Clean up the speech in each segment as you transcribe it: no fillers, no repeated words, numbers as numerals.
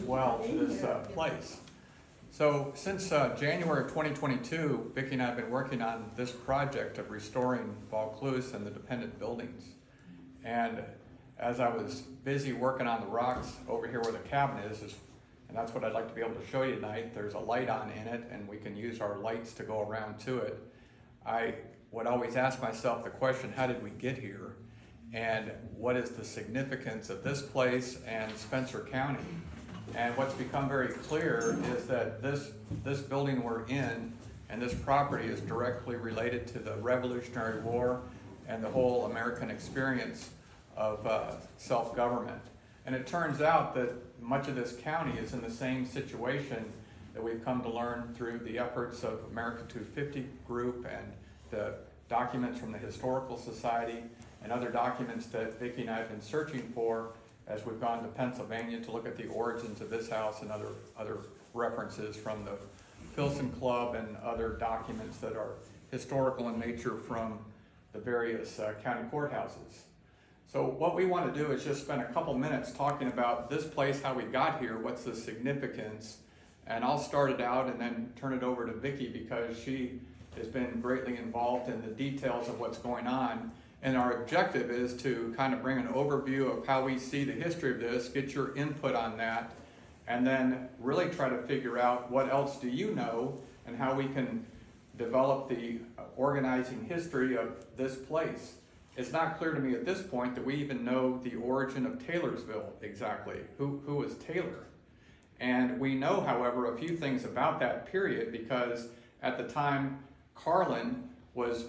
well to this place. So since January of 2022, Vicki and I have been working on this project of restoring Vaucluse and the dependent buildings. And as I was busy working on the rocks over here where the cabin is, and that's what I'd like to be able to show you tonight, there's a light on in it and we can use our lights to go around to it. I would always ask myself the question, how did we get here? And what is the significance of this place and Spencer County? And what's become very clear is that this building we're in and this property is directly related to the Revolutionary War and the whole American experience of self-government. And it turns out that much of this county is in the same situation that we've come to learn through the efforts of America 250 group and the documents from the Historical Society and other documents that Vicki and I have been searching for as we've gone to Pennsylvania to look at the origins of this house and other references from the Filson Club and other documents that are historical in nature from the various county courthouses. So what we want to do is just spend a couple minutes talking about this place, how we got here, what's the significance, and I'll start it out and then turn it over to Vicki because she has been greatly involved in the details of what's going on. And our objective is to kind of bring an overview of how we see the history of this, get your input on that, and then really try to figure out what else do you know and how we can develop the organizing history of this place. It's not clear to me at this point that we even know the origin of Taylorsville exactly. Who was Taylor? And we know, however, a few things about that period because at the time Carlin was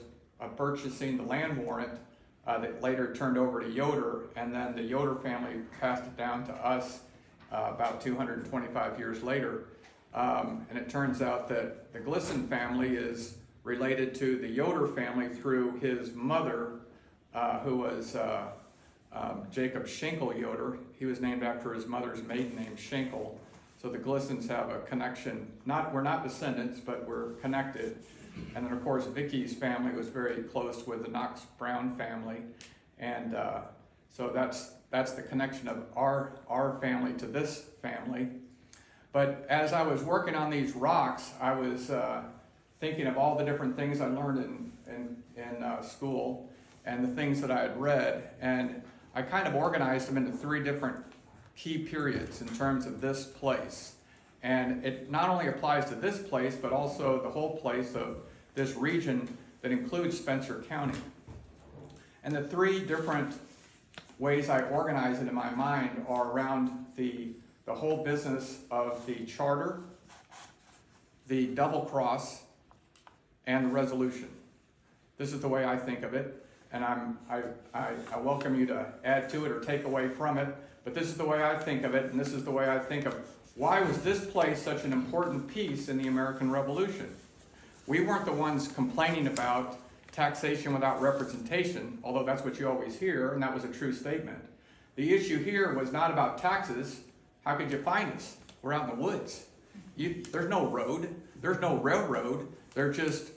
purchasing the land warrant that later turned over to Yoder, and then the Yoder family passed it down to us about 225 years later. And it turns out that the Glisson family is related to the Yoder family through his mother, who was Jacob Schenkel Yoder. He was named after his mother's maiden name, Schenkel. So the Glissons have a connection. We're not descendants, but we're connected. And then, of course, Vicki's family was very close with the Knox Brown family. And so that's the connection of our family to this family. But as I was working on these rocks, I was thinking of all the different things I learned in school and the things that I had read. And I kind of organized them into three different key periods in terms of this place. And it not only applies to this place, but also the whole place of this region that includes Spencer County. And the three different ways I organize it in my mind are around the whole business of the charter, the double cross, and the resolution. This is the way I think of it, and I welcome you to add to it or take away from it, but this is the way I think of it, and this is the way I think of why was this place such an important piece in the American Revolution? We weren't the ones complaining about taxation without representation, although that's what you always hear, and that was a true statement. The issue here was not about taxes. How could you find us? We're out in the woods. There's no road. There's no railroad. There's just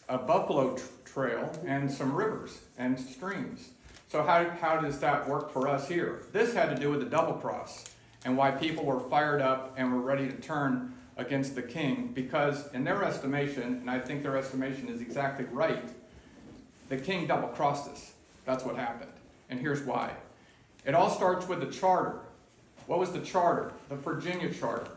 a buffalo trail and some rivers and streams. So how does that work for us here? This had to do with the double cross and why people were fired up and were ready to turn against the king because in their estimation, and I think their estimation is exactly right, the king double-crossed us. That's what happened. And here's why. It all starts with the charter. What was the charter? The Virginia Charter.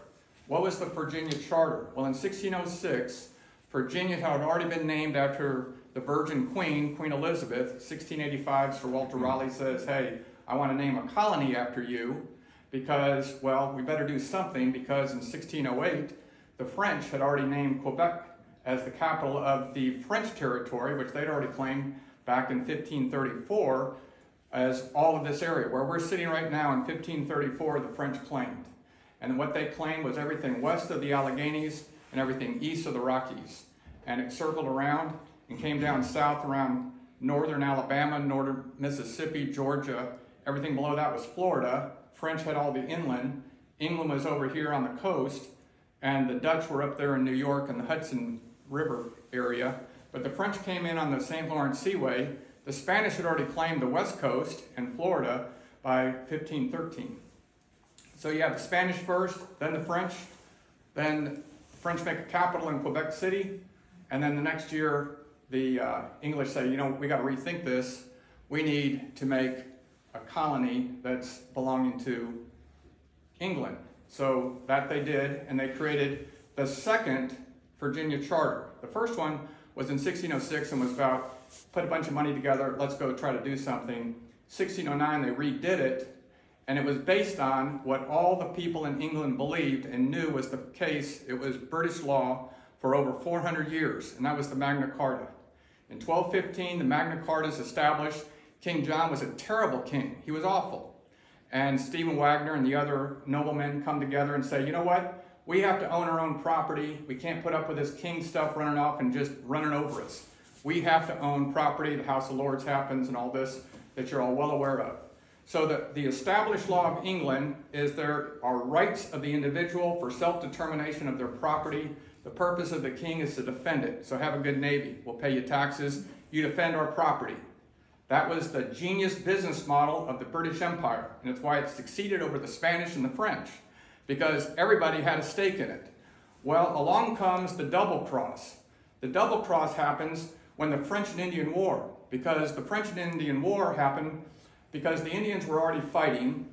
What was the Virginia Charter? Well, in 1606, Virginia had already been named after the Virgin Queen, Queen Elizabeth. 1685, Sir Walter Raleigh says, hey, I want to name a colony after you because, well, we better do something because in 1608, the French had already named Quebec as the capital of the French territory, which they'd already claimed back in 1534 as all of this area. Where we're sitting right now in 1534, the French claimed. And what they claimed was everything west of the Alleghenies and everything east of the Rockies. And it circled around and came down south around northern Alabama, northern Mississippi, Georgia. Everything below that was Florida. French had all the inland. England was over here on the coast. And the Dutch were up there in New York and the Hudson River area. But the French came in on the St. Lawrence Seaway. The Spanish had already claimed the west coast and Florida by 1513. So you have the Spanish first, then the French, then the French make a capital in Quebec City, and then the next year the English say, we got to rethink this. We need to make a colony that's belonging to England. So that they did, and they created the second Virginia Charter. The first one was in 1606 and was about, put a bunch of money together, let's go try to do something. 1609, they redid it, and it was based on what all the people in England believed and knew was the case. It was British law for over 400 years, and that was the Magna Carta. In 1215, the Magna Carta is established. King John was a terrible king. He was awful. And Stephen Wagner and the other noblemen come together and say, you know what? We have to own our own property. We can't put up with this king stuff running off and just running over us. We have to own property. The House of Lords happens and all this that you're all well aware of. So the established law of England is there are rights of the individual for self-determination of their property. The purpose of the king is to defend it. So have a good navy. We'll pay you taxes. You defend our property. That was the genius business model of the British Empire. And it's why it succeeded over the Spanish and the French, because everybody had a stake in it. Well, along comes the double cross. The double cross happens when the French and Indian War, because the French and Indian War happened because the Indians were already fighting,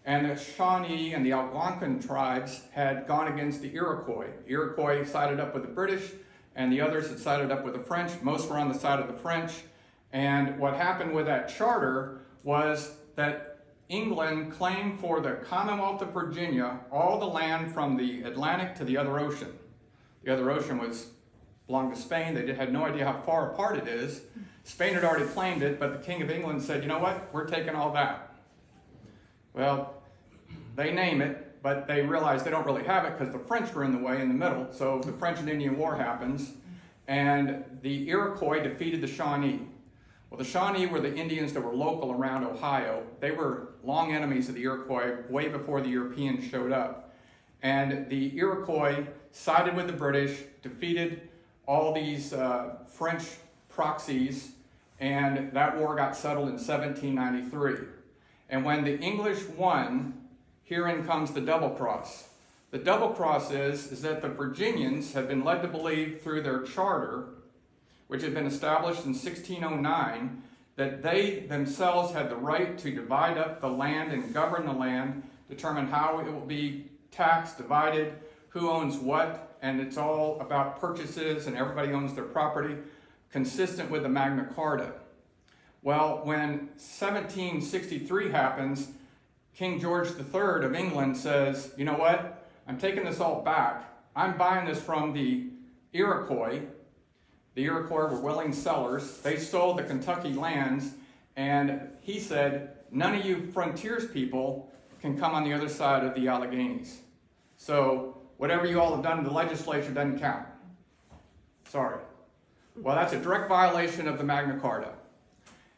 and the Shawnee and the Algonquin tribes had gone against the Iroquois. The Iroquois sided up with the British, and the others had sided up with the French. Most were on the side of the French. And what happened with that charter was that England claimed for the Commonwealth of Virginia all the land from the Atlantic to the other ocean. The other ocean belonged to Spain. They had no idea how far apart it is. Spain had already claimed it, but the King of England said, you know what, we're taking all that. Well, they name it, but they realize they don't really have it because the French were in the way in the middle. So the French and Indian War happens, and the Iroquois defeated the Shawnee. Well, the Shawnee were the Indians that were local around Ohio. They were long enemies of the Iroquois way before the Europeans showed up. And the Iroquois sided with the British, defeated all these French proxies, and that war got settled in 1793. And when the English won, herein comes the double cross. The double cross is that the Virginians had been led to believe through their charter, which had been established in 1609, that they themselves had the right to divide up the land and govern the land, determine how it will be taxed, divided, who owns what, and it's all about purchases and everybody owns their property, consistent with the Magna Carta. Well, when 1763 happens, King George III of England says, you know what, I'm taking this all back. I'm buying this from the Iroquois. The Iroquois were willing sellers. They sold the Kentucky lands, and he said, none of you frontiers people can come on the other side of the Alleghenies. So whatever you all have done in the legislature doesn't count. Sorry. Well, that's a direct violation of the Magna Carta.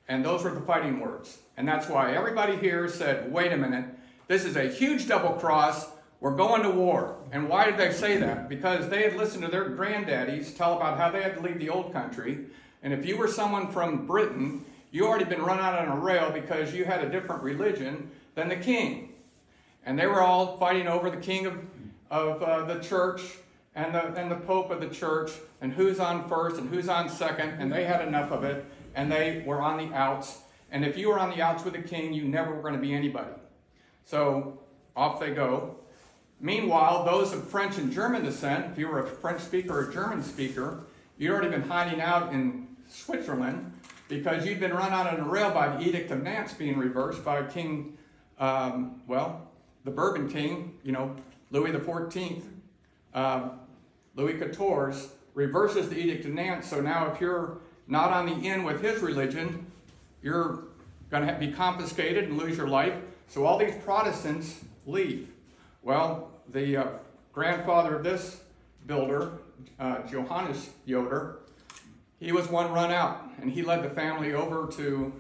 And those were the fighting words. And that's why everybody here said, wait a minute, this is a huge double cross. We're going to war. And why did they say that? Because they had listened to their granddaddies tell about how they had to leave the old country. And if you were someone from Britain, you already been run out on a rail because you had a different religion than the king. And they were all fighting over the king of the church and the pope of the church, and who's on first and who's on second, and they had enough of it, and they were on the outs. And if you were on the outs with the king, you never were going to be anybody. So off they go. Meanwhile, those of French and German descent, if you were a French speaker or a German speaker, you'd already been hiding out in Switzerland because you'd been run out on a rail by the Edict of Nantes being reversed by King, the Bourbon King, Louis XIV. Louis XIV reverses the Edict of Nantes, so now if you're not on the in with his religion, you're going to be confiscated and lose your life. So all these Protestants leave. Well, the grandfather of this builder, Johannes Yoder, he was one run out, and he led the family over to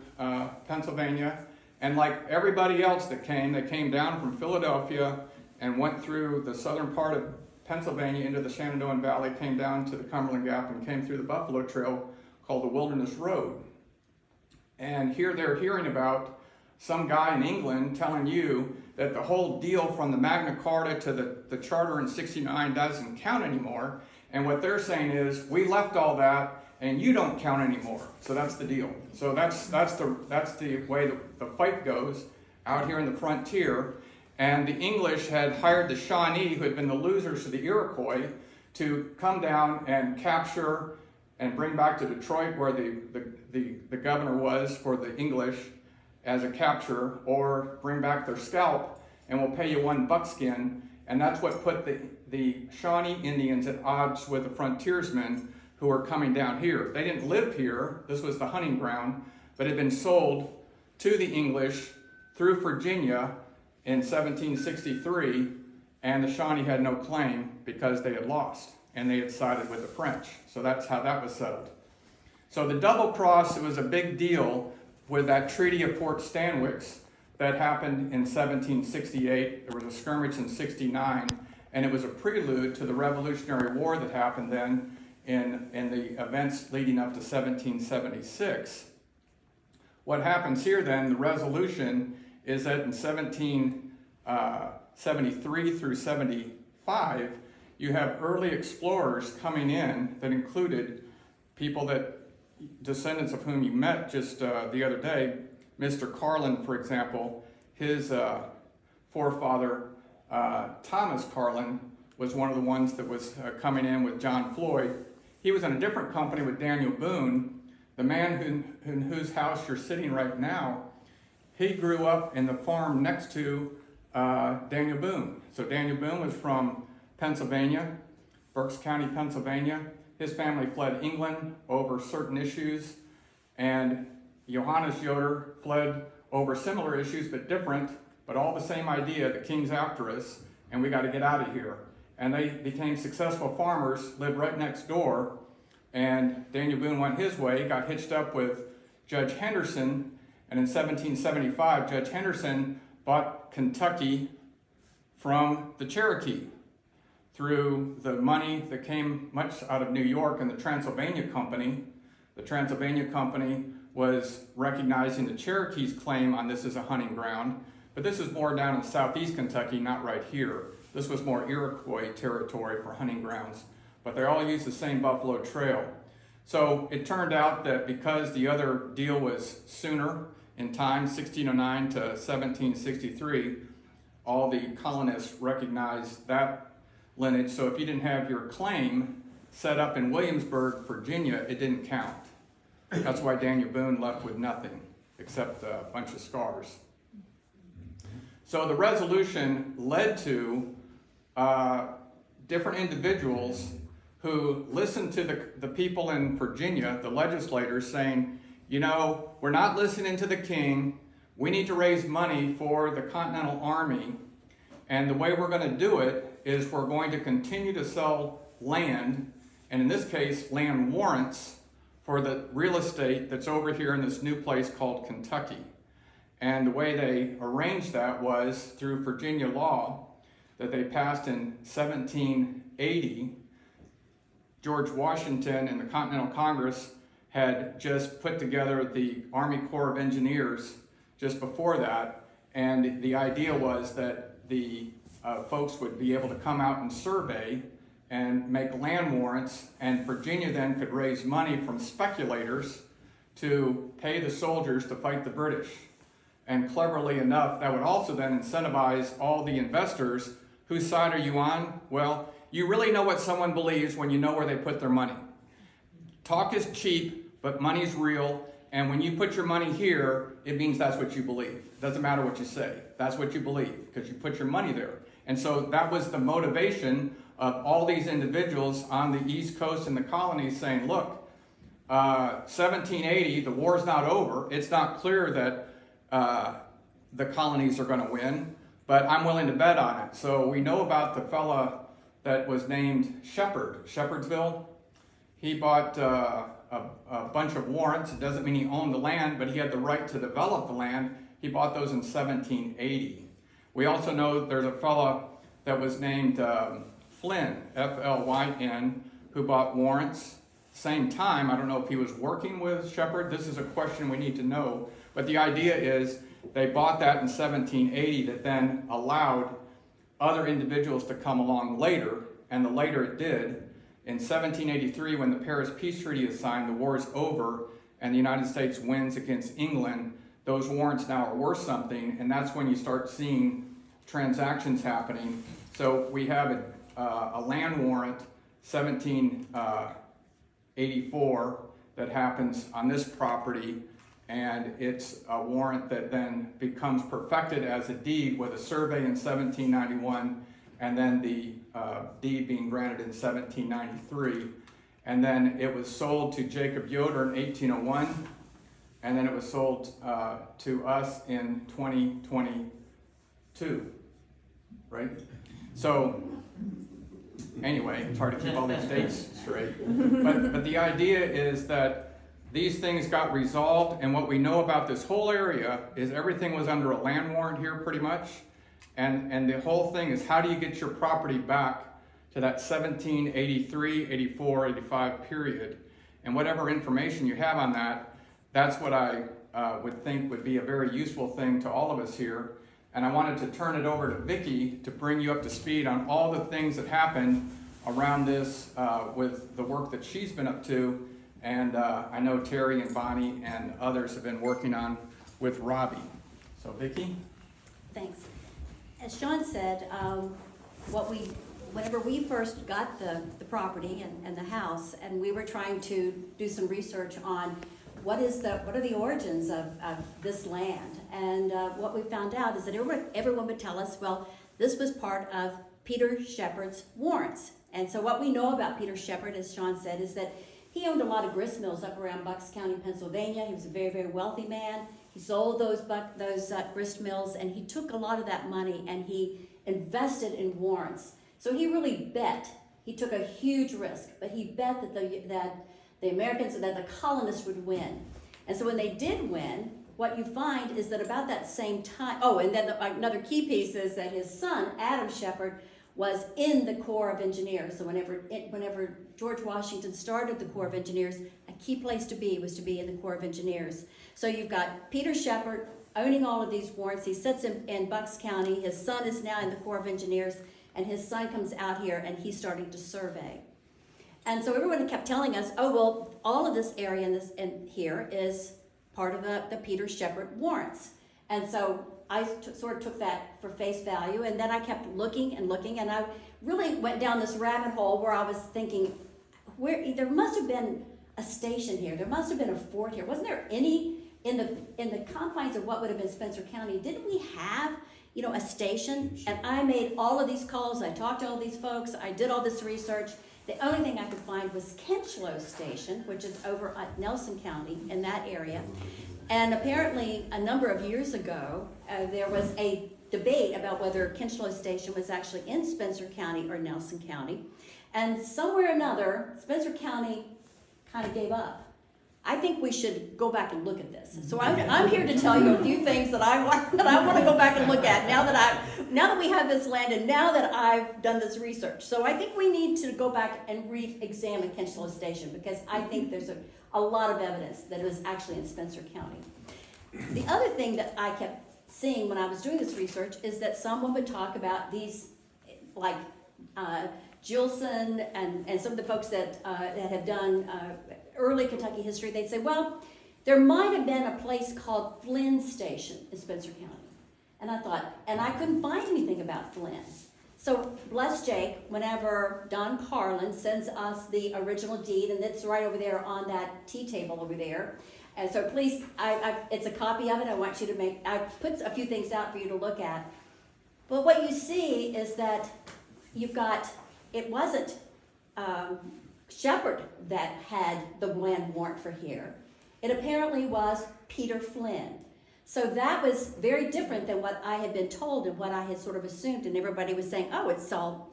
Pennsylvania. And like everybody else that came, they came down from Philadelphia and went through the southern part of Pennsylvania into the Shenandoah Valley, came down to the Cumberland Gap, and came through the Buffalo Trail called the Wilderness Road. And here they're hearing about some guy in England telling you that the whole deal from the Magna Carta to the Charter in '69 doesn't count anymore. And what they're saying is, we left all that and you don't count anymore. So that's the deal. So that's the way the fight goes out here in the frontier. And the English had hired the Shawnee, who had been the losers to the Iroquois, to come down and capture and bring back to Detroit, where the governor was for the English, as a capture, or bring back their scalp, and we'll pay you one buckskin. And that's what put the Shawnee Indians at odds with the frontiersmen who were coming down here. They didn't live here. This was the hunting ground, but it had been sold to the English through Virginia in 1763, and the Shawnee had no claim because they had lost, and they had sided with the French. So that's how that was settled. So the double cross, it was a big deal with that Treaty of Fort Stanwix that happened in 1768. There was a skirmish in '69, and it was a prelude to the Revolutionary War that happened then in the events leading up to 1776. What happens here then, the resolution, is that in 1773 through 75, you have early explorers coming in that included people that, descendants of whom you met just the other day. Mr. Carlin, for example, his forefather, Thomas Carlin, was one of the ones that was coming in with John Floyd. He was in a different company with Daniel Boone. The man in whose house you're sitting right now, he grew up in the farm next to Daniel Boone. So Daniel Boone was from Pennsylvania, Berks County, Pennsylvania. His family fled England over certain issues, and Johannes Yoder fled over similar issues, but different, but all the same idea: the king's after us, and we got to get out of here. And they became successful farmers, lived right next door, and Daniel Boone went his way, got hitched up with Judge Henderson, and in 1775, Judge Henderson bought Kentucky from the Cherokee through the money that came much out of New York and the Transylvania Company. The Transylvania Company was recognizing the Cherokee's claim on this as a hunting ground, but this is more down in southeast Kentucky, not right here. This was more Iroquois territory for hunting grounds, but they all used the same Buffalo Trail. So it turned out that because the other deal was sooner in time, 1609 to 1763, all the colonists recognized that lineage. So if you didn't have your claim set up in Williamsburg, Virginia, it didn't count. That's why Daniel Boone left with nothing except a bunch of scars. So the resolution led to different individuals who listened to the people in Virginia, the legislators, saying, you know, we're not listening to the king. We need to raise money for the Continental Army. And the way we're going to do it is we're going to continue to sell land, and in this case, land warrants for the real estate that's over here in this new place called Kentucky. And the way they arranged that was through Virginia law that they passed in 1780. George Washington and the Continental Congress had just put together the Army Corps of Engineers just before that, and the idea was that the folks would be able to come out and survey and make land warrants, and Virginia then could raise money from speculators to pay the soldiers to fight the British. And cleverly enough, that would also then incentivize all the investors. Whose side are you on? Well, you really know what someone believes when you know where they put their money. Talk is cheap, but money's real, and when you put your money here, it means that's what you believe. It doesn't matter what you say. That's what you believe, because you put your money there. And so that was the motivation of all these individuals on the East Coast and the colonies saying, look, 1780, the war's not over. It's not clear that the colonies are going to win, but I'm willing to bet on it. So we know about the fella that was named Shepherdsville. He bought a bunch of warrants. It doesn't mean he owned the land, but he had the right to develop the land. He bought those in 1780. We also know there's a fella that was named Flynn, F-L-Y-N, who bought warrants. Same time, I don't know if he was working with Shepherd. This is a question we need to know. But the idea is they bought that in 1780 that then allowed other individuals to come along later, and the later it did. In 1783, when the Paris Peace Treaty is signed, the war is over, and the United States wins against England. Those warrants now are worth something, and that's when you start seeing transactions happening. So we have a land warrant, 1784, that happens on this property, and it's a warrant that then becomes perfected as a deed with a survey in 1791, and then the deed being granted in 1793. And then it was sold to Jacob Yoder in 1801, and then it was sold to us in 2022, right? So anyway, it's hard to keep all these dates straight. But the idea is that these things got resolved, and what we know about this whole area is everything was under a land warrant here pretty much. And the whole thing is, how do you get your property back to that 1783, 84, 85 period? And whatever information you have on that, that's what I would think would be a very useful thing to all of us here. And I wanted to turn it over to Vicki to bring you up to speed on all the things that happened around this with the work that she's been up to. And I know Terry and Bonnie and others have been working on with Robbie. So Vicki? Thanks. As Sean said, whenever we first got the property and the house, and we were trying to do some research on what are the origins of this land, and what we found out is that everyone would tell us, well, this was part of Peter Shepard's warrants. And so what we know about Peter Shepard, as Sean said, is that he owned a lot of grist mills up around Bucks County, Pennsylvania. He was a very, very wealthy man. He sold those grist mills, and he took a lot of that money and he invested in warrants. So he really bet. He took a huge risk, but he bet that the Americans, that the colonists would win. And so when they did win, what you find is that about that same time, and then another key piece is that his son, Adam Shepard, was in the Corps of Engineers. So whenever George Washington started the Corps of Engineers, a key place to be was to be in the Corps of Engineers. So you've got Peter Shepard owning all of these warrants. He sits in Bucks County. His son is now in the Corps of Engineers, and his son comes out here and he's starting to survey. And so everyone kept telling us, oh, well, all of this area in here is part of the Peter Shepard warrants. And so I sort of took that for face value, and then I kept looking, and I really went down this rabbit hole where I was thinking, there must have been a station here. There must have been a fort here. Wasn't there any in the confines of what would have been Spencer County? Didn't we have, a station? And I made all of these calls. I talked to all these folks. I did all this research. The only thing I could find was Kinchlow Station, which is over at Nelson County in that area. And apparently, a number of years ago, there was a debate about whether Kinchlow Station was actually in Spencer County or Nelson County. And somewhere or another, Spencer County kind of gave up. I think we should go back and look at this. So I'm here to tell you a few things that I want to go back and look at now that we have this land and now that I've done this research. So I think we need to go back and re-examine Kinchlow Station, because I think there's a lot of evidence that it was actually in Spencer County. The other thing that I kept seeing when I was doing this research is that someone would talk about these, like Gilson and some of the folks that have done early Kentucky history. They'd say, well, there might have been a place called Flynn Station in Spencer County. And I thought, and I couldn't find anything about Flynn. So bless Jake, whenever Don Carlin sends us the original deed, and it's right over there on that tea table over there. And so please, it's a copy of it. I want you to I put a few things out for you to look at. But what you see is that you've got, it wasn't Shepard that had the land warrant for here. It apparently was Peter Flynn. So that was very different than what I had been told and what I had sort of assumed, and everybody was saying, oh, it's all,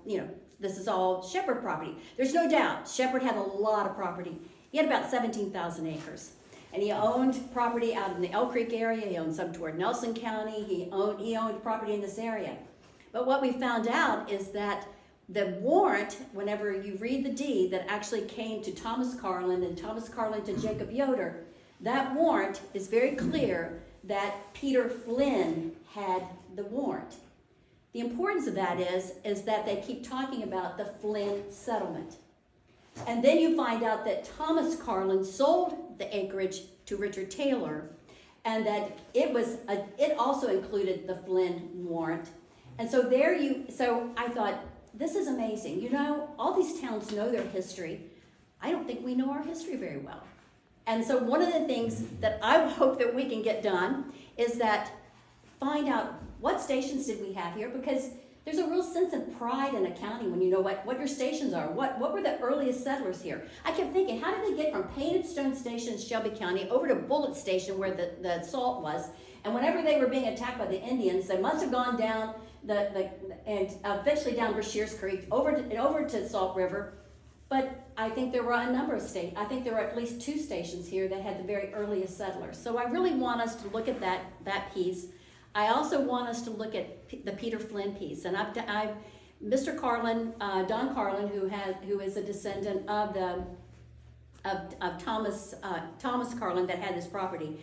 this is all Shepard property. There's no doubt, Shepard had a lot of property. He had about 17,000 acres. And he owned property out in the Elk Creek area, he owned some toward Nelson County, he owned property in this area. But what we found out is that the warrant, whenever you read the deed that actually came to Thomas Carlin and Thomas Carlin to Jacob Yoder, that warrant is very clear that Peter Flynn had the warrant. The importance of that is that they keep talking about the Flynn settlement. And then you find out that Thomas Carlin sold the acreage to Richard Taylor, and that it also included the Flynn warrant. And so so I thought, this is amazing. You know, all these towns know their history. I don't think we know our history very well. And so one of the things that I hope that we can get done is that find out what stations did we have here, because there's a real sense of pride in a county when you know what your stations are. What were the earliest settlers here? I kept thinking, how did they get from Painted Stone Station in Shelby County over to Bullet Station where the salt was? And whenever they were being attacked by the Indians, they must have gone down and eventually down Brashears Creek over to Salt River. But I think there were a number of stations. I think there were at least 2 stations here that had the very earliest settlers. So I really want us to look at that piece. I also want us to look at the Peter Flynn piece. And Mr. Carlin, Don Carlin, who is a descendant of Thomas Carlin that had this property,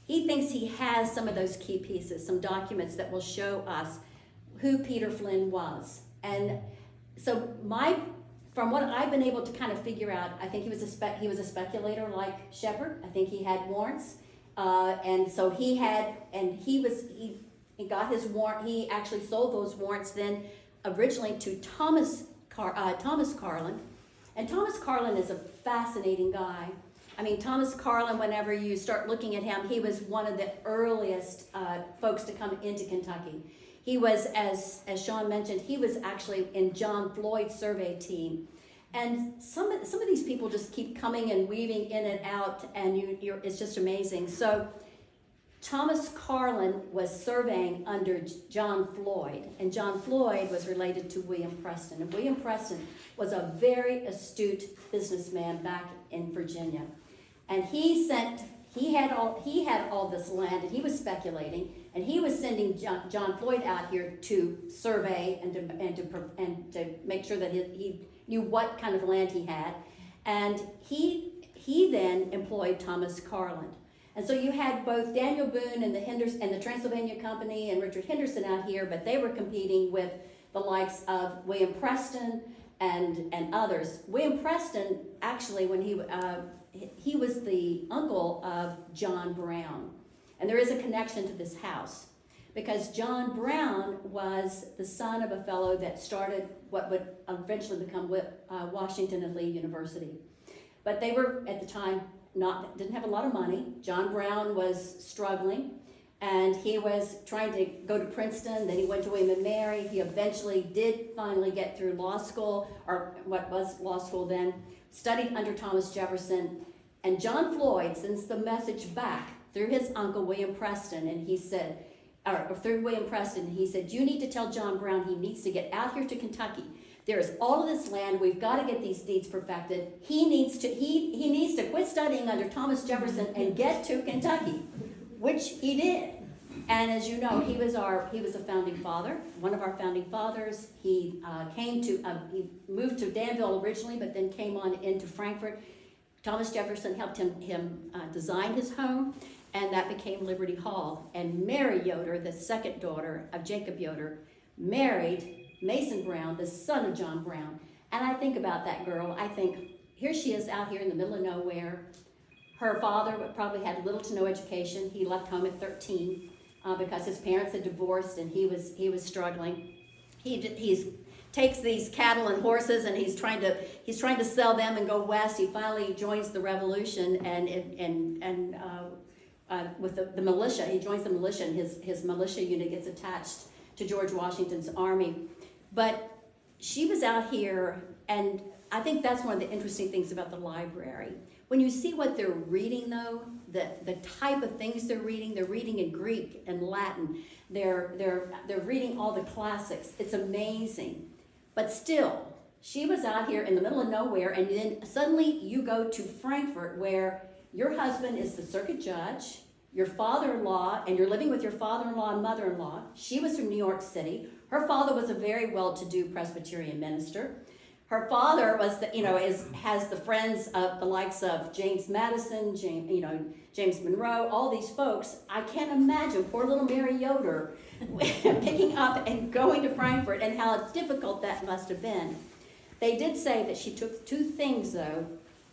he thinks he has some of those key pieces, some documents that will show us who Peter Flynn was. And so from what I've been able to kind of figure out, I think he was a speculator like Shepard. I think he had warrants, and so he got his warrant. He actually sold those warrants then originally to Thomas Carlin, and Thomas Carlin is a fascinating guy. I mean, Thomas Carlin, whenever you start looking at him, he was one of the earliest folks to come into Kentucky. He was, as Sean mentioned, he was actually in John Floyd's survey team. And some of these people just keep coming and weaving in and out, and it's just amazing. So Thomas Carlin was surveying under John Floyd, and John Floyd was related to William Preston. And William Preston was a very astute businessman back in Virginia. And he had all this land, and he was speculating, and he was sending John Floyd out here to survey and to make sure that he knew what kind of land he had. And he then employed Thomas Carlin. And so you had both Daniel Boone and the Transylvania Company and Richard Henderson out here, but they were competing with the likes of William Preston and others. William Preston, actually, when he was the uncle of John Brown. And there is a connection to this house, because John Brown was the son of a fellow that started what would eventually become Washington and Lee University. But they were, at the time, didn't have a lot of money. John Brown was struggling, and he was trying to go to Princeton. Then he went to William and Mary. He eventually did finally get through law school, or what was law school then, studied under Thomas Jefferson. And John Floyd sends the message back through his uncle, William Preston, and he said, or through William Preston, he said, you need to tell John Brown he needs to get out here to Kentucky. There is all of this land. We've got to get these deeds perfected. He needs to quit studying under Thomas Jefferson and get to Kentucky, which he did. And as you know, he was a founding father, one of our founding fathers. He he moved to Danville originally, but then came on into Frankfort. Thomas Jefferson helped him design his home, and that became Liberty Hall. And Mary Yoder, the second daughter of Jacob Yoder, married Mason Brown, the son of John Brown. And I think about that girl. I think, here she is out here in the middle of nowhere. Her father probably had little to no education. He left home at 13 because his parents had divorced, and he was struggling. He takes these cattle and horses, and he's trying to sell them and go west. He finally joins the revolution and with the militia. He joins the militia, and his militia unit gets attached to George Washington's army. But she was out here, and I think that's one of the interesting things about the library. When you see what they're reading, though, the type of things they're reading in Greek and Latin. They're reading all the classics. It's amazing. But still, she was out here in the middle of nowhere, and then suddenly you go to Frankfort, where your husband is the circuit judge, your father-in-law, and you're living with your father-in-law and mother-in-law. She was from New York City. Her father was a very well-to-do Presbyterian minister. her father was the, has the friends of the likes of James Madison, James Monroe, all these folks. I can't imagine poor little Mary Yoder picking up and going to Frankfurt, and how difficult that must have been. They did say that she took two things, though,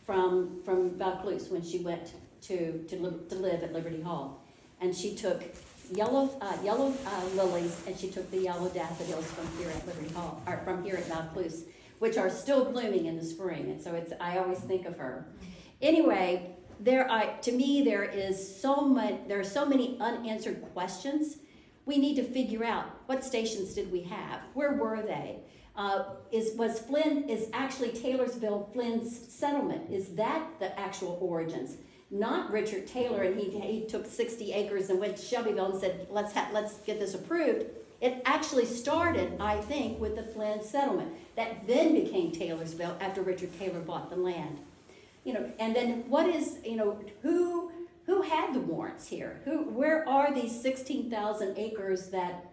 from Vaucluse when she went to live at Liberty Hall. And she took yellow lilies, and she took the yellow daffodils from here at Liberty Hall, or from here at Vaucluse, which are still blooming in the spring. And so I always think of her. Anyway, to me, there are so many unanswered questions. We need to figure out, what stations did we have? Where were they? Is actually Taylorsville Flynn's settlement? Is that the actual origins? Not Richard Taylor, and he took 60 acres and went to Shelbyville and said, let's get this approved. It actually started, I think, with the Flynn settlement that then became Taylorsville after Richard Taylor bought the land. And then what is, who had the warrants here? Where are these 16,000 acres that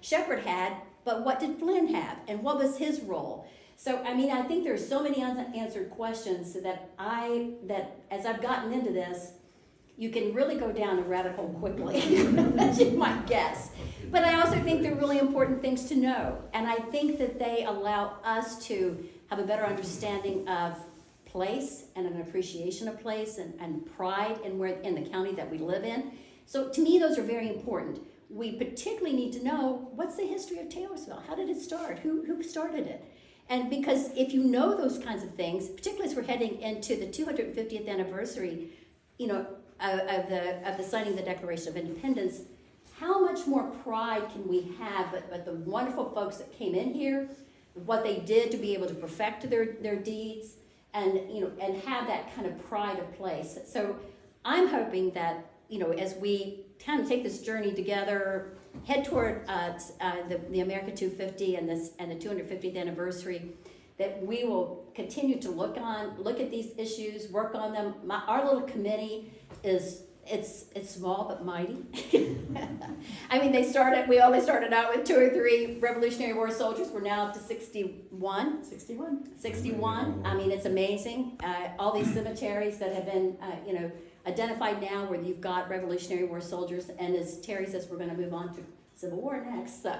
Shepherd had, but what did Flynn have, and what was his role? So, I think there's so many unanswered questions that as I've gotten into this, you can really go down a rabbit hole quickly, as you might guess. But I also think they're really important things to know, and I think that they allow us to have a better understanding of place and an appreciation of place and pride in the county that we live in. So to me, those are very important. We particularly need to know, what's the history of Taylorsville? How did it start? Who started it? And because if you know those kinds of things, particularly as we're heading into the 250th anniversary, of the signing of the Declaration of Independence, how much more pride can we have but the wonderful folks that came in here, what they did to be able to perfect their deeds, and have that kind of pride of place. So I'm hoping that as we kind of take this journey together, head toward the America 250 and the 250th anniversary, that we will continue to look at these issues, work on them. Our little committee it's small but mighty. We only started out with 2 or 3 Revolutionary War soldiers. We're now up to 61. 61. It's amazing. All these cemeteries that have been, identified now, where you've got Revolutionary War soldiers, and as Terry says, we're going to move on to Civil War next. So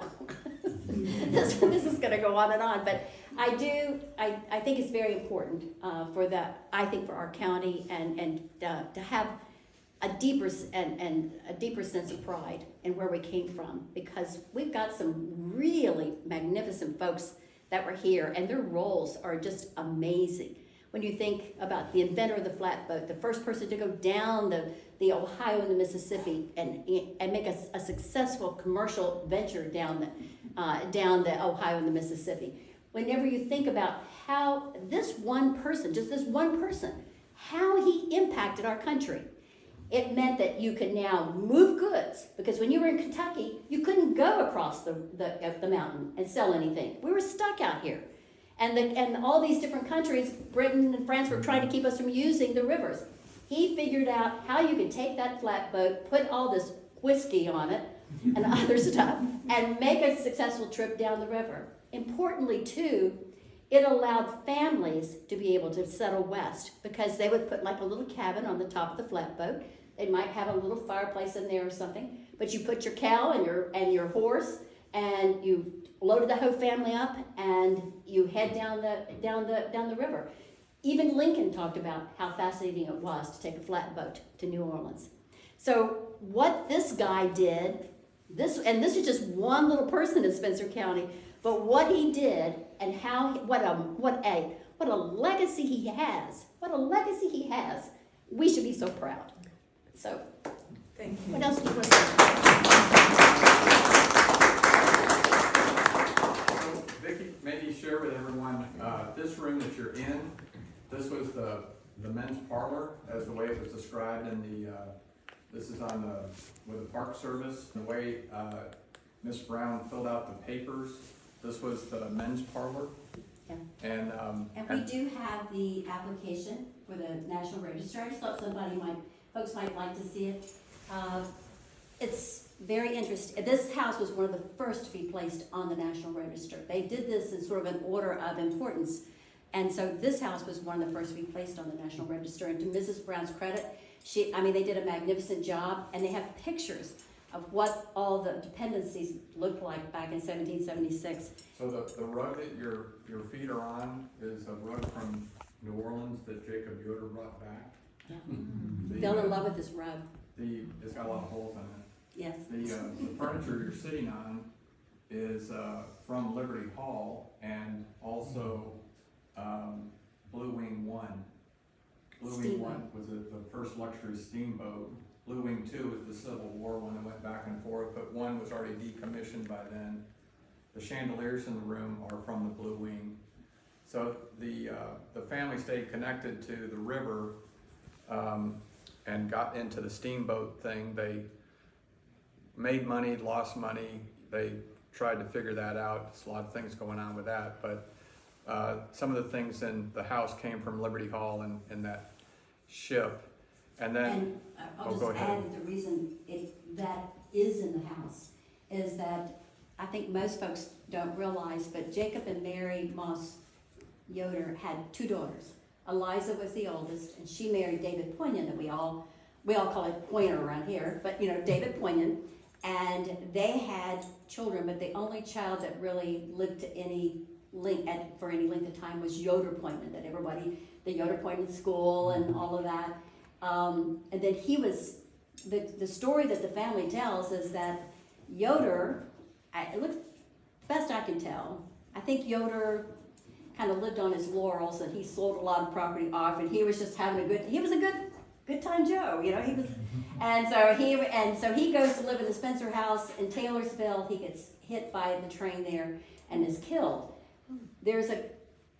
this is going to go on and on. But I think it's very important for our county and to have a deeper sense of pride in where we came from, because we've got some really magnificent folks that were here, and their roles are just amazing. When you think about the inventor of the flatboat, the first person to go down the Ohio and the Mississippi and make a successful commercial venture down the Ohio and the Mississippi. Whenever you think about how this one person, how he impacted our country, it meant that you could now move goods, because when you were in Kentucky, you couldn't go across the mountain and sell anything. We were stuck out here. And all these different countries, Britain and France, were trying to keep us from using the rivers. He figured out how you could take that flatboat, put all this whiskey on it and other stuff, and make a successful trip down the river. Importantly, too, it allowed families to be able to settle west, because they would put like a little cabin on the top of the flatboat. They might have a little fireplace in there or something, but you put your cow and your horse, and you loaded the whole family up, and you head down the river. Even Lincoln talked about how fascinating it was to take a flatboat to New Orleans. So what this guy did, this is just one little person in Spencer County, but what he did and what a legacy he has. What a legacy he has. We should be so proud. So, thank you. What else do you want to say? So, Vicki, maybe share with everyone, this room that you're in, this was the men's parlor, as the way it was described in this is with the Park Service, the way Ms. Brown filled out the papers. This was the men's parlor. Yeah. And we do have the application for the National Register. I just thought folks might like to see it. It's very interesting. This house was one of the first to be placed on the National Register. They did this in sort of an order of importance. And so this house was one of the first to be placed on the National Register. And to Mrs. Brown's credit, they did a magnificent job, and they have pictures of what all the dependencies looked like back in 1776. So the rug that your feet are on is a rug from New Orleans that Jacob Yoder brought back. Yeah. The, Fell in love with this rug. It's got a lot of holes in it. Yes. The furniture you're sitting on is from Liberty Hall and also Blue Wing 1. Blue Wing 1 was the first luxury steamboat. Blue Wing 2 is the Civil War one that went back and forth, but 1 was already decommissioned by then. The chandeliers in the room are from the Blue Wing. So the family stayed connected to the river and got into the steamboat thing. They made money, lost money. They tried to figure that out. There's a lot of things going on with that, but some of the things in the house came from Liberty Hall and that ship. And then, And I'll go just ahead. add that the reason that is in the house is that I think most folks don't realize, but Jacob and Mary Moss Yoder had 2 daughters. Eliza was the oldest, and she married David Poignant, that we all call it Pointer around here, but David Poignant. And they had children, but the only child that really lived to for any length of time was Yoder Poignant, that everybody, the Yoder Poignant School and all of that. And then he was, the story that the family tells is that Yoder, it looks, best I can tell, I think Yoder kind of lived on his laurels, and he sold a lot of property off, and he was just having he was a good time Joe, he was, and so he goes to live in the Spencer house in Taylorsville. He gets hit by the train there and is killed.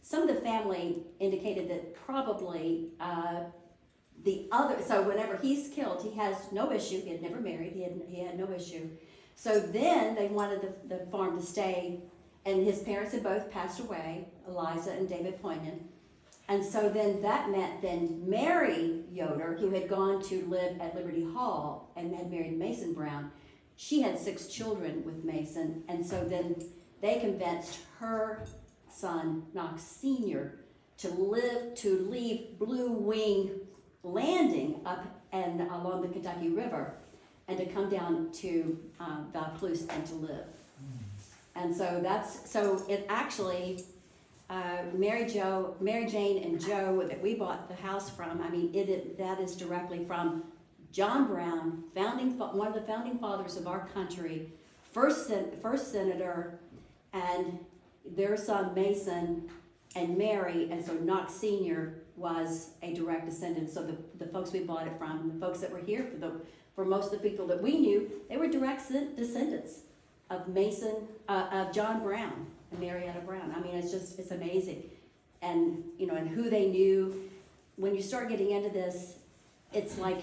Some of the family indicated that probably, so whenever he's killed, he has no issue. He had never married. He had no issue. So then they wanted the farm to stay, and his parents had both passed away, Eliza and David Poignant. And so then that meant then Mary Yoder, who had gone to live at Liberty Hall and had married Mason Brown, she had 6 children with Mason. And so then they convinced her son, Knox Sr., to leave Blue Wing Landing up and along the Kentucky River, and to come down to Vaucluse and to live. And so it actually, Mary Jane and Joe that we bought the house from, that is directly from John Brown, one of the founding fathers of our country, first senator, and their son Mason and Mary, and so Knox Sr. was a direct descendant. So the folks we bought it from, the folks that were here, for most of the people that we knew, they were direct descendants of of John Brown and Marietta Brown. It's amazing. And, and who they knew. When you start getting into this, it's like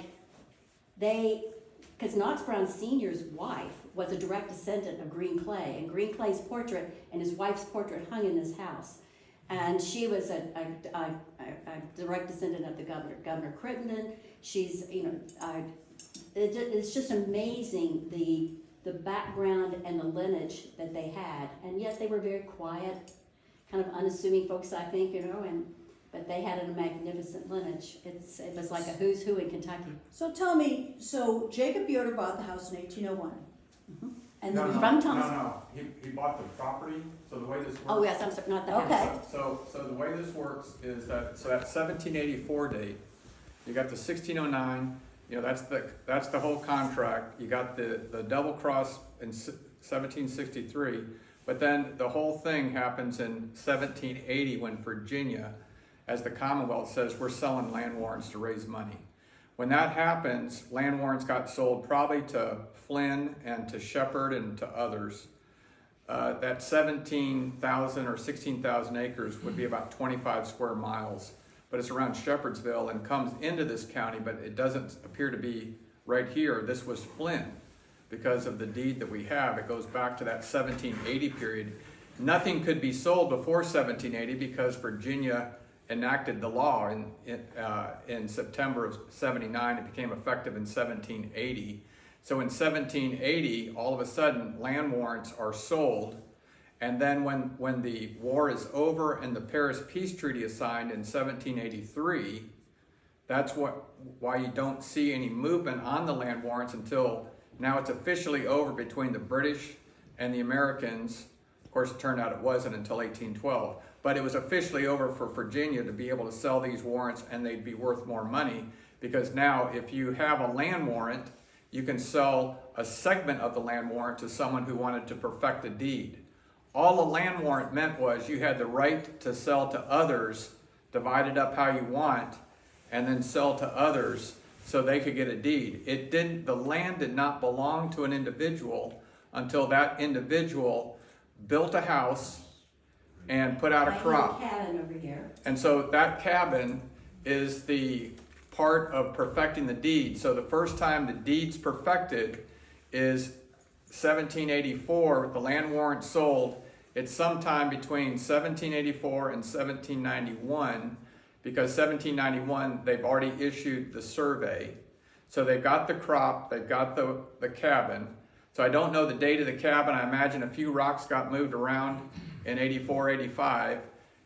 because Knox Brown Sr.'s wife was a direct descendant of Green Clay, and Green Clay's portrait and his wife's portrait hung in this house. And she was a direct descendant of the Governor Crittenden. She's, it's just amazing the background and the lineage that they had. And yet they were very quiet, kind of unassuming folks, I think, but they had a magnificent lineage. It was like a who's who in Kentucky. So tell me, Jacob Yoder bought the house in 1801. Mm-hmm. And No, then From Thomas. no. He bought the property. So the way this works. Oh yes, I'm sorry, not the Okay. house. So the way this works is that 1784 date, you got the 1609. That's the whole contract. You got the double cross in 1763, but then the whole thing happens in 1780 when Virginia, as the Commonwealth, says we're selling land warrants to raise money. When that happens, land warrants got sold probably to Flynn and to Shepherd and to others. That 17,000 or 16,000 acres would be about 25 square miles, but it's around Shepherdsville and comes into this county, but it doesn't appear to be right here. This was Flynn because of the deed that we have. It goes back to that 1780 period. Nothing could be sold before 1780 because Virginia enacted the law in September of 79. It became effective in 1780. So in 1780, all of a sudden, land warrants are sold. And then when the war is over and the Paris Peace Treaty is signed in 1783, that's why you don't see any movement on the land warrants until now it's officially over between the British and the Americans. Of course, it turned out it wasn't until 1812. But it was officially over for Virginia to be able to sell these warrants, and they'd be worth more money, because now if you have a land warrant, you can sell a segment of the land warrant to someone who wanted to perfect a deed. All a land warrant meant was you had the right to sell to others, divide it up how you want, and then sell to others so they could get a deed. The land did not belong to an individual until that individual built a house and put out a crop. Like cabin over here. And so that cabin is the part of perfecting the deed. So the first time the deed's perfected is 1784, the land warrant sold. It's sometime between 1784 and 1791, because 1791, they've already issued the survey. So they've got the crop, they've got the cabin. So I don't know the date of the cabin. I imagine a few rocks got moved around in 84, 85.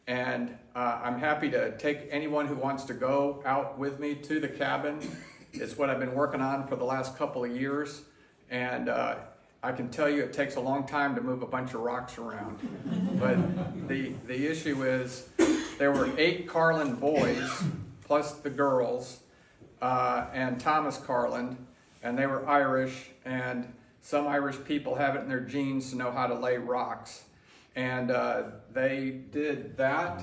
And I'm happy to take anyone who wants to go out with me to the cabin. It's what I've been working on for the last couple of years. And I can tell you it takes a long time to move a bunch of rocks around. But the issue is there were 8 Carlin boys, plus the girls, and Thomas Carlin, and they were Irish, and some Irish people have it in their genes to know how to lay rocks. And they did that,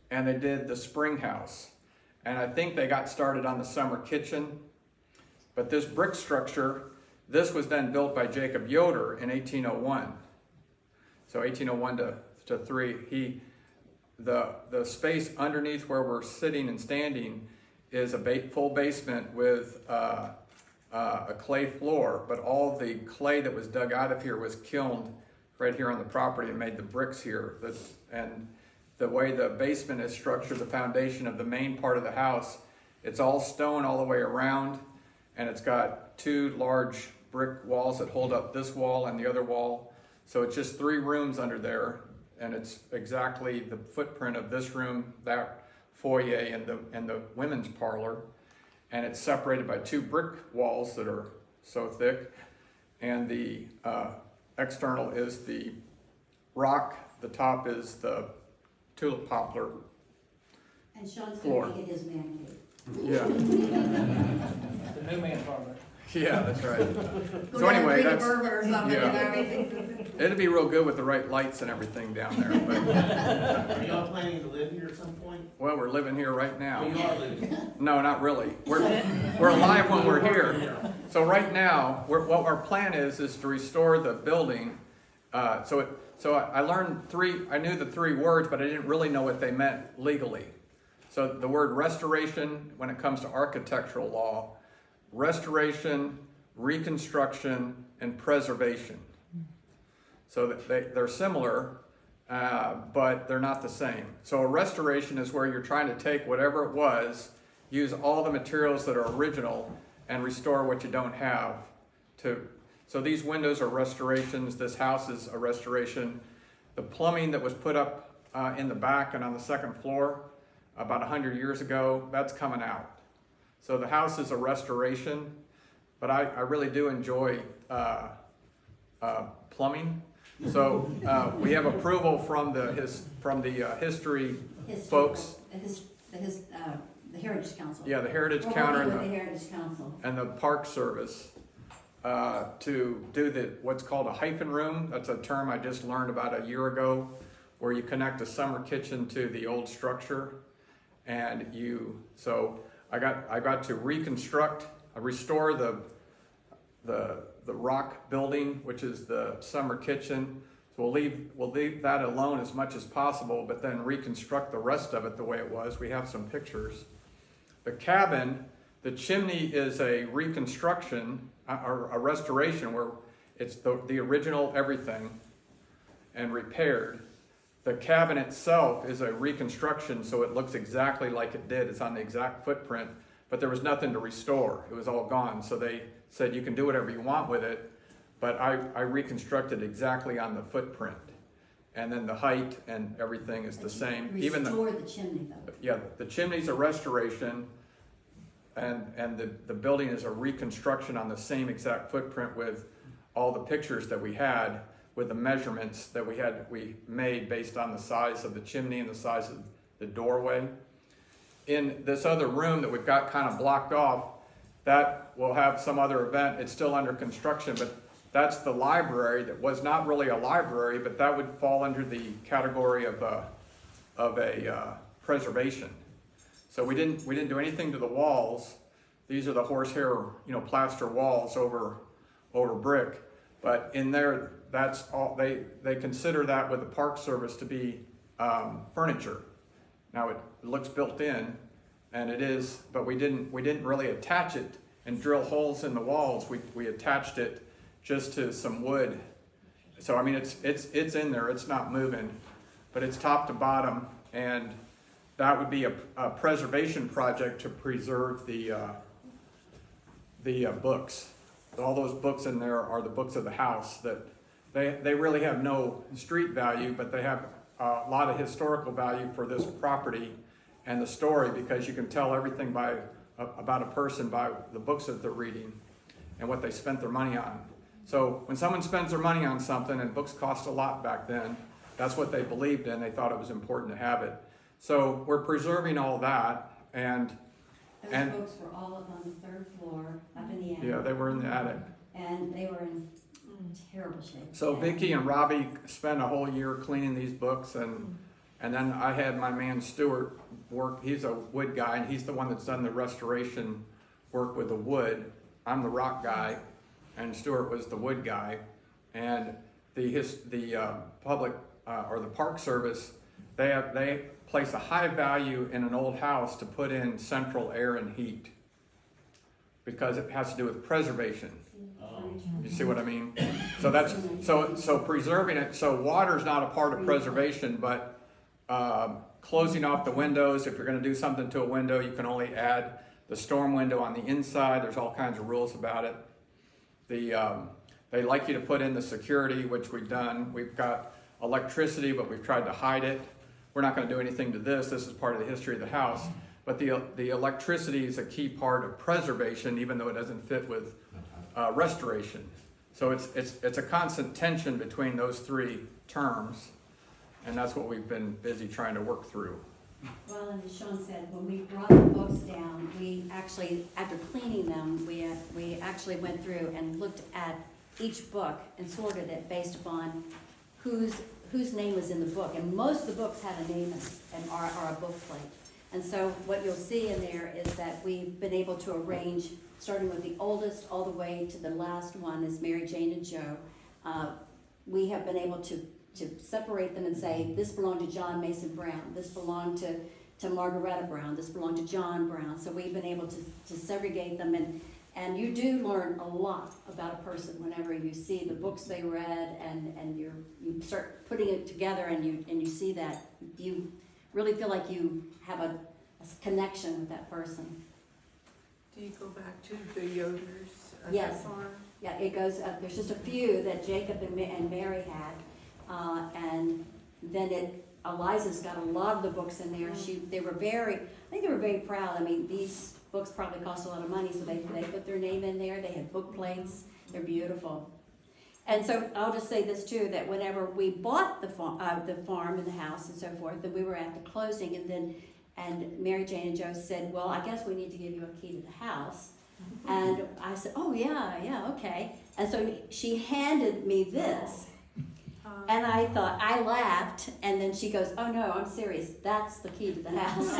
and they did the spring house. And I think they got started on the summer kitchen. But this brick structure, this was then built by Jacob Yoder in 1801. So 1801 to 3. The space underneath where we're sitting and standing is a full basement with a clay floor, but all the clay that was dug out of here was kilned right here on the property and made the bricks here. And the way the basement is structured, the foundation of the main part of the house, it's all stone all the way around, and it's got 2 large brick walls that hold up this wall and the other wall. So it's just 3 rooms under there, and it's exactly the footprint of this room, that foyer, and the women's parlor. And it's separated by 2 brick walls that are so thick. And the external is the rock, the top is the tulip poplar. And Sean's Floor. gonna make it his man cave. Yeah, The new man parlor. yeah, that's right. Go So down and anyway, read a that's, Berber or something, yeah. and everything. it'd be real good with the right lights and everything down there. But, Are y'all planning to live here at some point? well, we're living here right now. You are living. No, not really. We're alive when we're here. So right now, what our plan is to restore the building. So I learned I knew the 3 words, but I didn't really know what they meant legally. So the word restoration, when it comes to architectural law, restoration, reconstruction, and preservation. So they're similar, but they're not the same. So a restoration is where you're trying to take whatever it was, use all the materials that are original, and restore what you don't have. So these windows are restorations. This house is a restoration. The plumbing that was put up in the back and on the second floor about 100 years ago, that's coming out. So the house is a restoration, but I really do enjoy plumbing. So we have approval from the history folks. The Heritage Council. Yeah, the Heritage We're Counter working and with the the, Heritage Council. and the Park Service to do what's called a hyphen room. That's a term I just learned about a year ago, where you connect a summer kitchen to the old structure, and so I got to restore the rock building, which is the summer kitchen. So we'll leave that alone as much as possible, but then reconstruct the rest of it the way it was. We have some pictures. The cabin, the chimney is a reconstruction or a restoration where it's the original everything and repaired. The cabin itself is a reconstruction, so it looks exactly like it did. It's on the exact footprint, but there was nothing to restore. It was all gone. So they said you can do whatever you want with it, but I reconstructed exactly on the footprint. And then the height and everything is the same. Even Restore the chimney though. yeah, the chimney's a restoration, and the building is a reconstruction on the same exact footprint with all the pictures that we had, with the measurements that we made based on the size of the chimney and the size of the doorway. In this other room that we've got kind of blocked off, that will have some other event. It's still under construction, but that's the library that was not really a library, but that would fall under the category of a preservation. So we didn't do anything to the walls. These are the horsehair, plaster walls over brick. But in there, that's all they consider that with the Park Service to be furniture. Now it looks built in, and it is, but we didn't really attach it and drill holes in the walls. We attached it just to some wood. So I mean, it's in there. It's not moving, but it's top to bottom, and that would be a preservation project to preserve the books. All those books in there are the books of the house that they really have no street value, but they have a lot of historical value for this property and the story, because you can tell everything about a person by the books that they're reading and what they spent their money on. So when someone spends their money on something, and books cost a lot back then, that's what they believed in. They thought it was important to have it. So we're preserving all that, and Those books were all up on the third floor, up in the attic. yeah, they were in the attic. And they were in terrible shape. So Vicki and Robbie spent a whole year cleaning these books, and then I had my man Stuart work. He's a wood guy, and he's the one that's done the restoration work with the wood. I'm the rock guy, and Stuart was the wood guy. And the public or the Park Service, they place a high value in an old house to put in central air and heat, because it has to do with preservation. You see what I mean? So that's so preserving it. So water's not a part of preservation, but closing off the windows. If you're going to do something to a window, you can only add the storm window on the inside. There's all kinds of rules about it. They like you to put in the security, which we've done. We've got electricity, but we've tried to hide it. We're not going to do anything to this. This is part of the history of the house. But the electricity is a key part of preservation, even though it doesn't fit with restoration. So it's a constant tension between those three terms, and that's what we've been busy trying to work through. Well, and as Sean said, when we brought the books down, we actually, after cleaning them, we actually went through and looked at each book and sorted it based upon whose name was in the book. And most of the books had a name and are a book plate. And so what you'll see in there is that we've been able to arrange, starting with the oldest all the way to the last one is Mary Jane and Joe. We have been able to separate them and say, this belonged to John Mason Brown, this belonged to Margaretta Brown, this belonged to John Brown. So we've been able to segregate them, and you do learn a lot about a person whenever you see the books they read, and you start putting it together, and you see that you really feel like you have a connection with that person. Do you go back to the Yoders at Yes. that farm? Yeah, it goes up. There's just a few that Jacob and Mary had, and then Eliza's got a lot of the books in there. I think they were very proud. I mean, these books probably cost a lot of money, so they put their name in there. They had book plates. They're beautiful. And so I'll just say this too, that whenever we bought the farm and the house and so forth, then we were at the closing, and Mary Jane and Joe said, well, I guess we need to give you a key to the house. And I said, oh yeah, okay. And so she handed me this. And I thought, I laughed, and then she goes, oh no, I'm serious, that's the key to the house.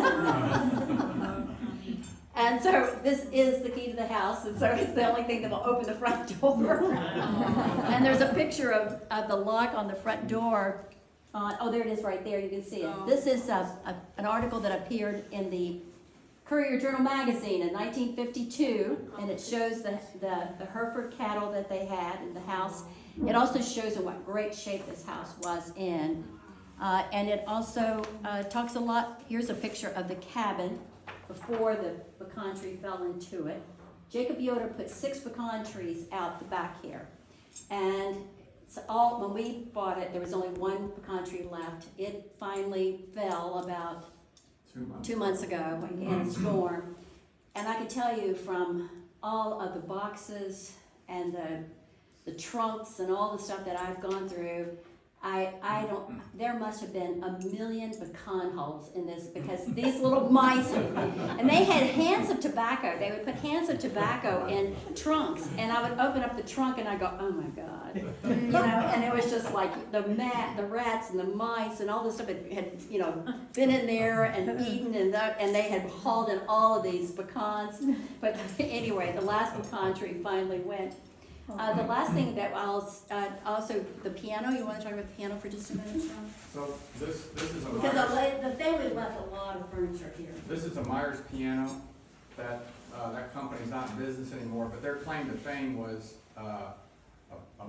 And so this is the key to the house, and so it's the only thing that will open the front door. And there's a picture of the lock on the front door. Oh, there it is right there, you can see it. This is an article that appeared in the Courier Journal magazine in 1952, and it shows the Hereford cattle that they had in the house. It also shows in what great shape this house was in. And it also talks a lot. Here's a picture of the cabin before the country fell into it. Jacob Yoder put 6 pecan trees out the back here. And when we bought it, there was only 1 pecan tree left. It finally fell about 2 months ago when we had a storm. And I can tell you from all of the boxes and the trunks and all the stuff that I've gone through, there must have been 1,000,000 pecan hulls in this, because these little mice, and they had hands of tobacco. They would put hands of tobacco in trunks, and I would open up the trunk and I go, oh my God. You know, and it was just like the rats and the mice and all this stuff had been in there and eaten, and they had hauled in all of these pecans. But anyway, the last pecan tree finally went. The last thing that also the piano, you want to talk about the piano for just a minute, Sean? So this is a Because Myers, the family left a lot of furniture here. this is a Myers piano that company's not in business anymore, but their claim to fame was a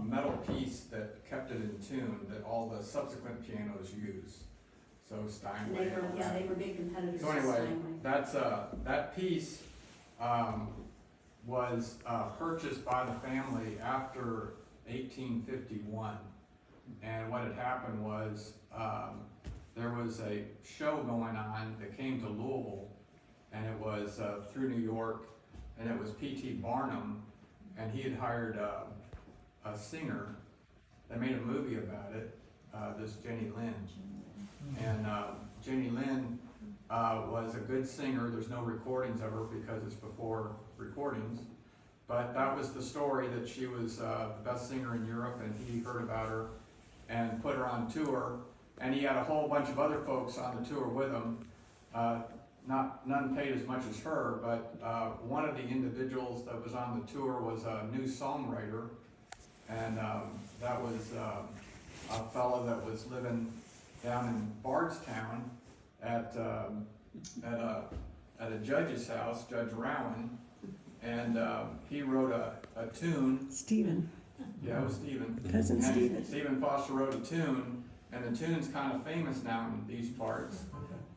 metal piece that kept it in tune that all the subsequent pianos use. So Steinway. They were big competitors. So to anyway, Steinway. that piece was purchased by the family after 1851. And what had happened was there was a show going on that came to Louisville, and it was through New York, and it was P.T. Barnum, and he had hired a singer. They made a movie about it, this Jenny Lind. And Jenny Lind was a good singer. There's no recordings of her because it's before recordings. But that was the story, that she was the best singer in Europe, and he heard about her and put her on tour. And he had a whole bunch of other folks on the tour with him. None paid as much as her, but one of the individuals that was on the tour was a new songwriter. And that was a fellow that was living down in Bardstown at a judge's house, Judge Rowan, and he wrote a tune. Stephen. Yeah, it was Stephen. Cousin And Stephen. Stephen Foster wrote a tune, and the tune's kind of famous now in these parts.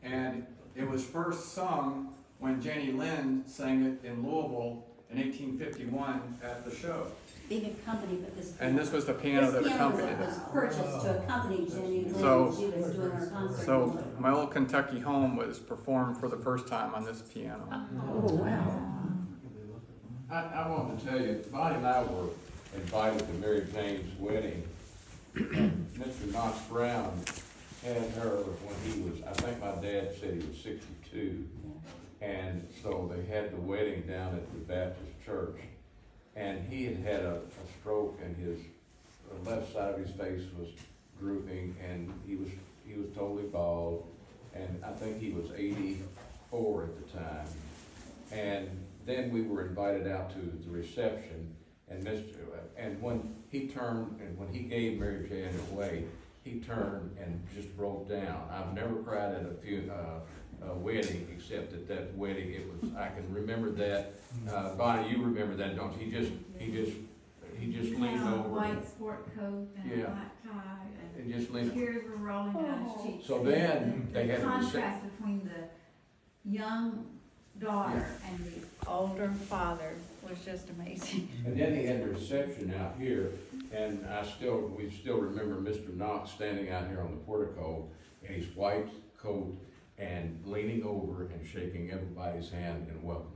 And it was first sung when Jenny Lind sang it in Louisville in 1851 at the show. Being accompanied with this. And this was the piano that accompanied it. was purchased to accompany Jenny Lind So- when she was doing her concert. So my old Kentucky home was performed for the first time on this piano. Oh, wow. I want to tell you, Bonnie and I were invited to Mary Jane's wedding. Mr. Knox Brown had her when he was, I think my dad said he was 62. And so they had the wedding down at the Baptist church. And he had had a stroke, and his left side of his face was drooping, and he was totally bald. And I think he was 84 at the time. And then we were invited out to the reception, and when he turned, and when he gave Mary Jane away, he turned and just broke down. I've never cried at a wedding, except at that wedding. It was, I can remember that. Bonnie, you remember that, don't you? He just leaned a over. white sport coat and Yeah. a black tie, And just and leaned. tears were rolling down his cheeks. So then they had The a reception. contrast between the young daughter and the older father was just amazing. And then he had the reception out here, and we still remember Mr. Knox standing out here on the portico in his white coat and leaning over and shaking everybody's hand and welcome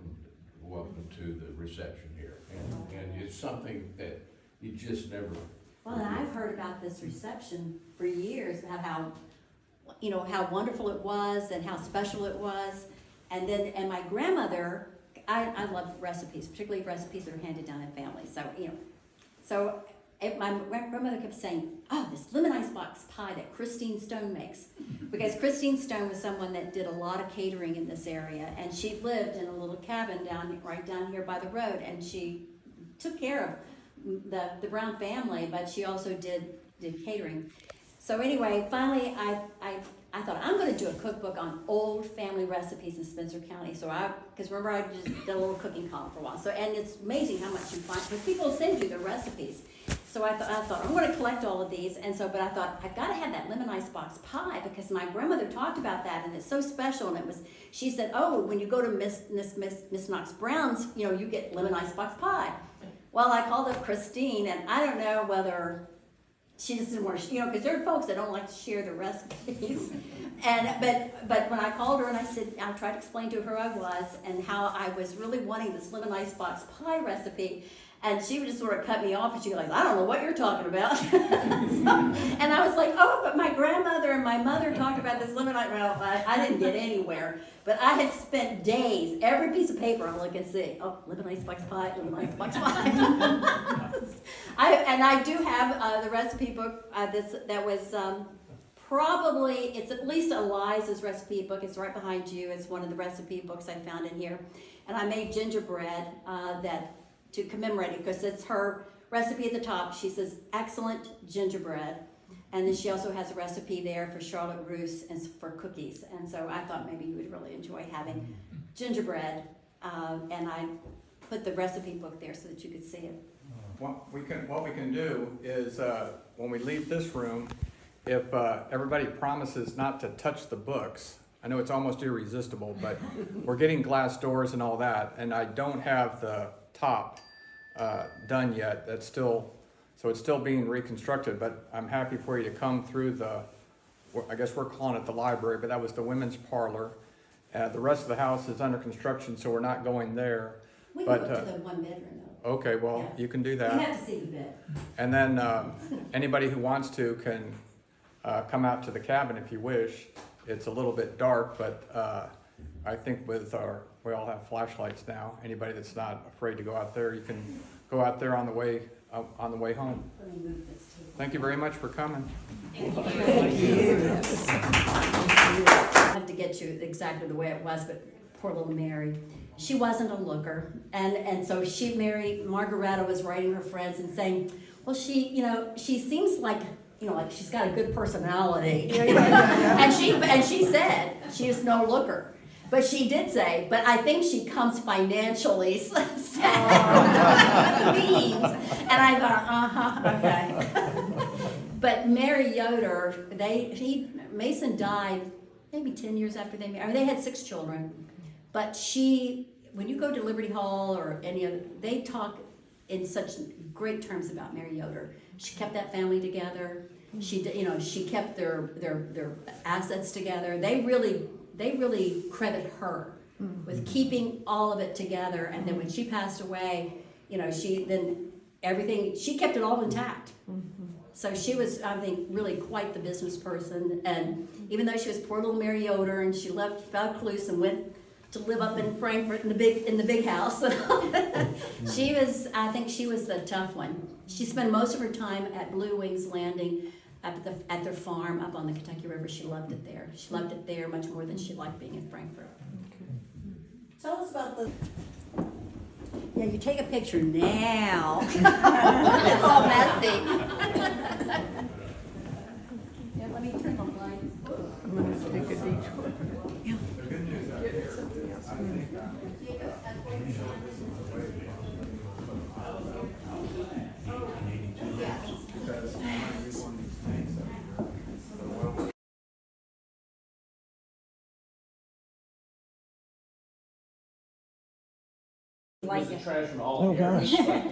to the reception here. And it's something that you just never. Well, and I've heard about this reception for years, about how wonderful it was and how special it was. And my grandmother, I love recipes, particularly recipes that are handed down in families. So my grandmother kept saying, oh, this lemon icebox pie that Christine Stone makes. Because Christine Stone was someone that did a lot of catering in this area, and she lived in a little cabin right down here by the road, and she took care of the Brown family, but she also did catering. So anyway, finally I thought, I'm gonna do a cookbook on old family recipes in Spencer County. So because remember I just did a little cooking column for a while. And it's amazing how much you find, because people send you their recipes. so I thought, I'm gonna collect all of these, and so, but I thought, I've gotta have that lemon icebox pie, because my grandmother talked about that, and it's so special, and it was, she said, oh, when you go to Miss Knox Brown's, you know, you get lemon icebox pie. Well, I called up Christine, and I don't know whether she just didn't want to, you know, because there are folks that don't like to share the recipes. But when I called her and I said, I tried to explain to her who I was and how I was really wanting this lemon icebox pie recipe, and she would just sort of cut me off, and she was like, I don't know what you're talking about. And I was like, oh, but my grandmother and my mother talked about this lemon ice. Well, I didn't get anywhere, but I had spent days, every piece of paper I'm looking to see, oh, lemon icebox pie, lemon icebox pie. I do have the recipe book that was probably, it's at least Eliza's recipe book. It's right behind you. It's one of the recipe books I found in here. And I made gingerbread to commemorate it, because it's her recipe at the top. She says, excellent gingerbread. And then she also has a recipe there for Charlotte Russe and for cookies. And so I thought maybe you would really enjoy having gingerbread. And I put the recipe book there so that you could see it. What we can do is, when we leave this room, if everybody promises not to touch the books, I know it's almost irresistible, but we're getting glass doors and all that, and I don't have the top done yet. That's still, so it's still being reconstructed, but I'm happy for you to come through I guess we're calling it the library, but that was the women's parlor. The rest of the house is under construction, so we're not going there. We But, can go to the one bedroom though. Okay, well, Yeah. you can do You that. have to see the bed. And then anybody who wants to can come out to the cabin if you wish. It's a little bit dark, but I think we all have flashlights now. Anybody that's not afraid to go out there, you can go out there on the way home. Let me move this too. Thank you very much for coming. I have to get you exactly the way it was, but poor little Mary. She wasn't a looker, and so Margaretta was writing her friends and saying, well, she seems like, like she's got a good personality. And she said she is no looker. But she did say, but I think she comes financially means. And I thought, okay. But Mary Yoder, Mason died maybe 10 years after they married. I mean, they had 6 children. But when you go to Liberty Hall or any other, they talk in such great terms about Mary Yoder. She kept that family together. She kept their assets together. They really credit her with keeping all of it together. And then when she passed away, she kept it all intact. So she was, I think, really quite the business person. And even though she was poor little Mary Yoder, and she left Vaucluse and went to live up in Frankfurt in the big house, I think she was the tough one. She spent most of her time at Blue Wings Landing at their farm up on the Kentucky River. She loved it there. She loved it there much more than she liked being in Frankfurt. Tell us about the, Yeah, you take a picture now. It's all messy. Yeah, let me turn the lights. I'm gonna take a detour. Was the trash from all years, like,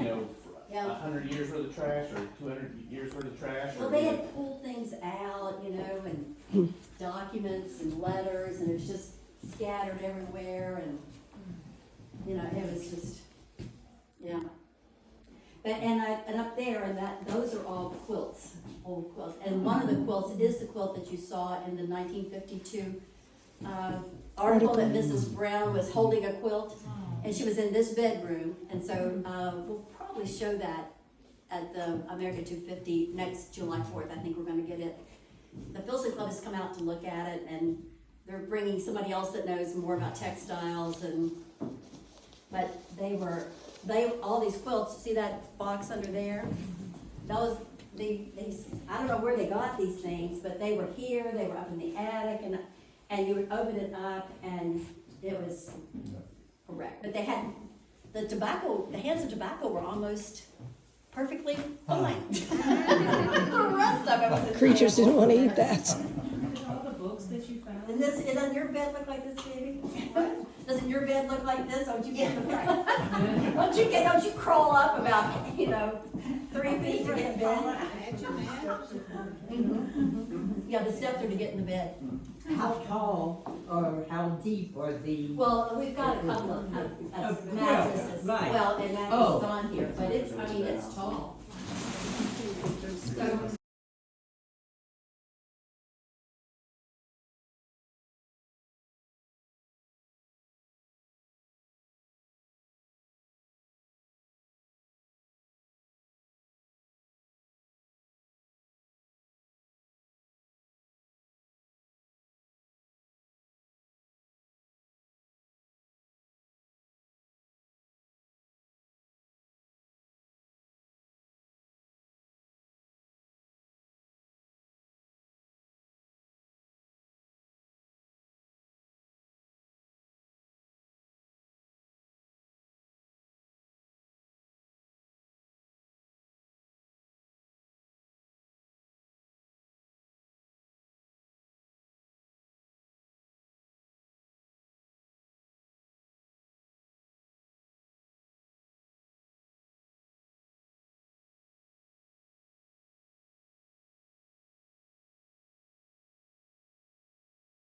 Yeah. 100 years worth of trash or 200 years worth of trash? Well, or they had pulled things out, and documents and letters, and it was just scattered everywhere, and, it was just, yeah. But, and up there, those are all quilts, old quilts. And one of the quilts is the quilt that you saw in the 1952 article that Mrs. Brown was holding a quilt, and she was in this bedroom. And so we'll probably show that at the America 250 next July 4th. I think we're going to get it. The Filson Club has come out to look at it, and they're bringing somebody else that knows more about textiles. But all these quilts, see that box under there? Those, I don't know where they got these things, but they were here, they were up in the attic, and you would open it up, and it was correct. But they had the hands of tobacco were almost perfectly fine. The rest of it was a Creatures didn't want to eat that. All the books that you found? Doesn't your bed look like this, baby? Doesn't your bed look like this? Don't you get, don't you crawl up about, 3 feet to get in bed? Yeah, the steps are to get in the bed. How tall or how deep are the? Well, we've got a couple of mattresses, right. well, and mattresses Oh. on here, but it's tall.